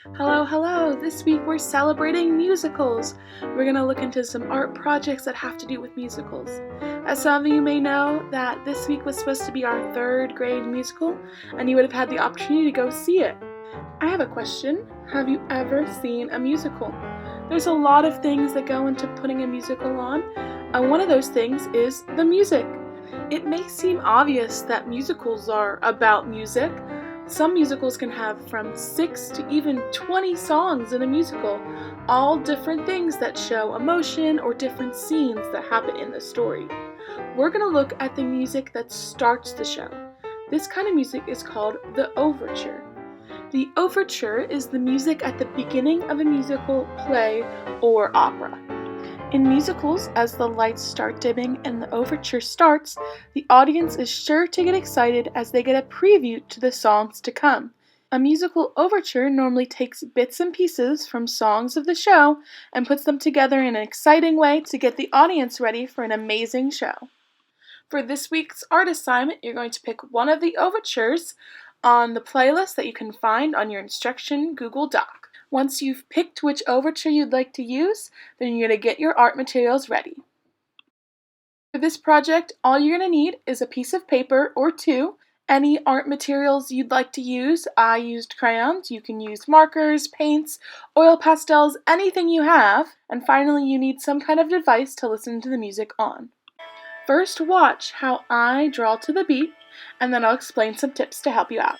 Hello, hello! This week we're celebrating musicals. We're going to look into some art projects that have to do with musicals. As some of you may know, that this week was supposed to be our third grade musical, and you would have had the opportunity to go see it. I have a question. Have you ever seen a musical? There's a lot of things that go into putting a musical on, and one of those things is the music. It may seem obvious that musicals are about music. Some musicals can have from 6 to even 20 songs in a musical, all different things that show emotion or different scenes that happen in the story. We're going to look at the music that starts the show. This kind of music is called the overture. The overture is the music at the beginning of a musical, play, or opera. In musicals, as the lights start dimming and the overture starts, the audience is sure to get excited as they get a preview to the songs to come. A musical overture normally takes bits and pieces from songs of the show and puts them together in an exciting way to get the audience ready for an amazing show. For this week's art assignment, you're going to pick one of the overtures on the playlist that you can find on your instruction Google Doc. Once you've picked which overture you'd like to use, then you're going to get your art materials ready. For this project, all you're going to need is a piece of paper or two, any art materials you'd like to use. I used crayons. You can use markers, paints, oil pastels, anything you have. And finally, you need some kind of device to listen to the music on. First, watch how I draw to the beat, and then I'll explain some tips to help you out.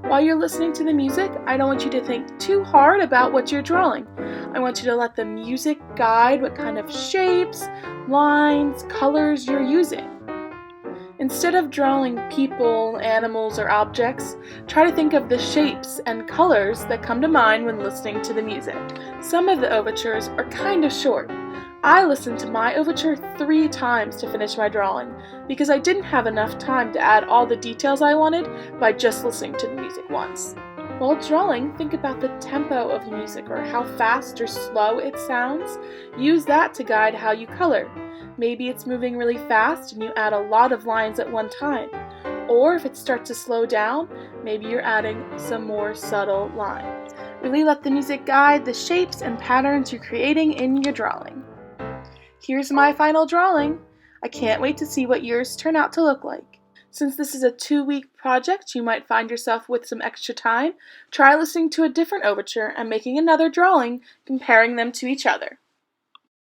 While you're listening to the music, I don't want you to think too hard about what you're drawing. I want you to let the music guide what kind of shapes, lines, colors you're using. Instead of drawing people, animals, or objects, try to think of the shapes and colors that come to mind when listening to the music. Some of the overtures are kind of short. I listened to my overture 3 times to finish my drawing because I didn't have enough time to add all the details I wanted by just listening to the music once. While drawing, think about the tempo of the music or how fast or slow it sounds. Use that to guide how you color. Maybe it's moving really fast and you add a lot of lines at one time. Or if it starts to slow down, maybe you're adding some more subtle lines. Really let the music guide the shapes and patterns you're creating in your drawing. Here's my final drawing. I can't wait to see what yours turn out to look like. Since this is a 2-week project, you might find yourself with some extra time. Try listening to a different overture and making another drawing, comparing them to each other.